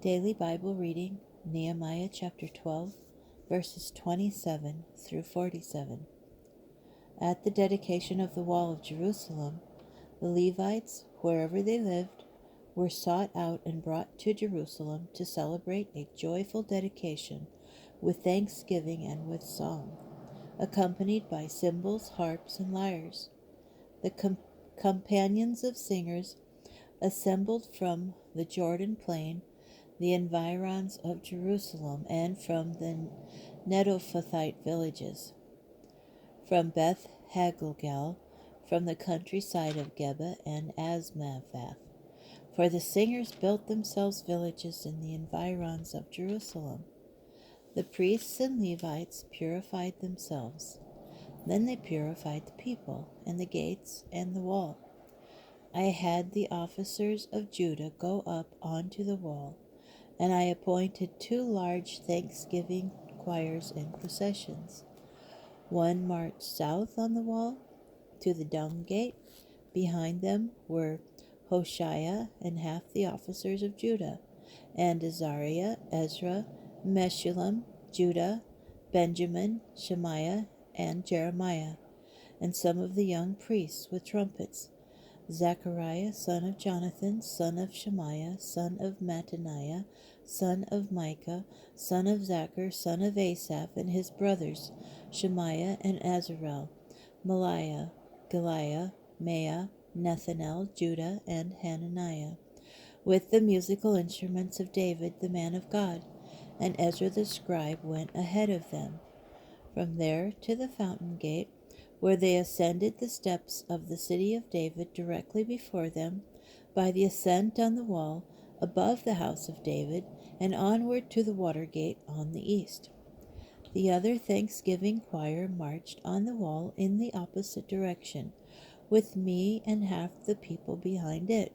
Daily Bible reading, Nehemiah chapter 12, verses 27 through 47. At the dedication of the wall of Jerusalem, the Levites, wherever they lived, were sought out and brought to Jerusalem to celebrate a joyful dedication with thanksgiving and with song, accompanied by cymbals, harps, and lyres. The companions of singers assembled from the Jordan plain, the environs of Jerusalem, and from the Netophathite villages, from Beth Hagilgal, from the countryside of Geba and Asmaveth. For the singers built themselves villages in the environs of Jerusalem. The priests and Levites purified themselves. Then they purified the people, and the gates, and the wall. I had the officers of Judah go up onto the wall, and I appointed 2 large thanksgiving choirs in processions. One marched south on the wall to the dung gate. Behind them were Hoshea and half the officers of Judah, and Azariah, Ezra, Meshullam, Judah, Benjamin, Shemaiah, and Jeremiah, and some of the young priests with trumpets. Zechariah, son of Jonathan, son of Shemaiah, son of Mattaniah, son of Micah, son of Zachar, son of Asaph, and his brothers, Shemaiah and Azarel, Maliah, Galiah, Maiah, Nethanel, Judah, and Hananiah, with the musical instruments of David, the man of God. And Ezra the scribe went ahead of them. From there to the fountain gate, where they ascended the steps of the city of David directly before them, by the ascent on the wall above the house of David, and onward to the water gate on the east. The other thanksgiving choir marched on the wall in the opposite direction, with me and half the people behind it,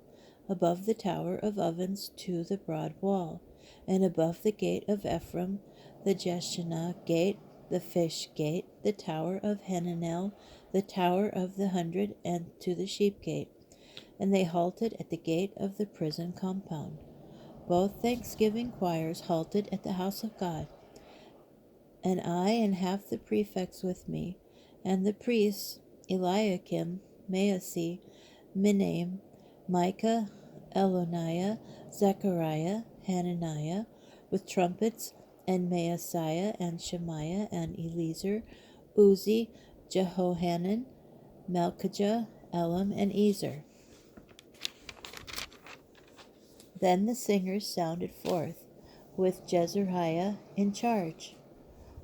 above the tower of ovens to the broad wall, and above the gate of Ephraim, the Jeshanah gate, the fish gate, the tower of Hananel, the tower of the 100, and to the sheep gate. And they halted at the gate of the prison compound. Both thanksgiving choirs halted at the house of God. And I and half the prefects with me, and the priests, Eliakim, Maaseh, Menahem, Micah, Eloniah, Zechariah, Hananiah, with trumpets, and Maaseiah, and Shemaiah, and Eliezer, Uzi, Jehohanan, Malchijah, Elam, and Ezer. Then the singers sounded forth, with Jezreiah in charge.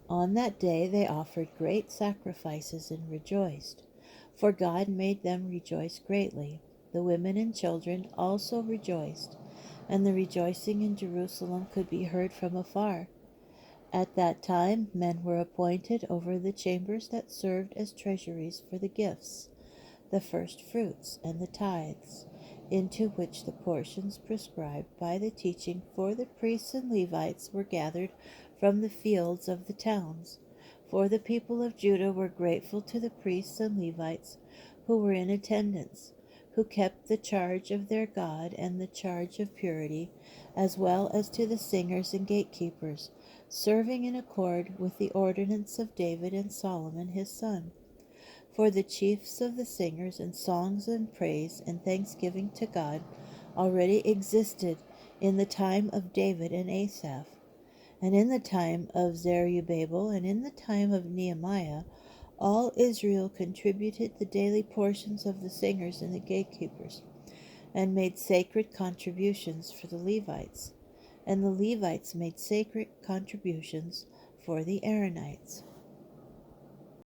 On that day they offered great sacrifices and rejoiced, for God made them rejoice greatly. The women and children also rejoiced, and the rejoicing in Jerusalem could be heard from afar. At that time men were appointed over the chambers that served as treasuries for the gifts, the first fruits, and the tithes, into which the portions prescribed by the teaching for the priests and Levites were gathered from the fields of the towns. For the people of Judah were grateful to the priests and Levites who were in attendance, who kept the charge of their God and the charge of purity, as well as to the singers and gatekeepers, serving in accord with the ordinance of David and Solomon his son. For the chiefs of the singers and songs and praise and thanksgiving to God already existed in the time of David and Asaph, and in the time of Zerubbabel, and in the time of Nehemiah. All Israel contributed the daily portions of the singers and the gatekeepers, and made sacred contributions for the Levites, and the Levites made sacred contributions for the Aaronites.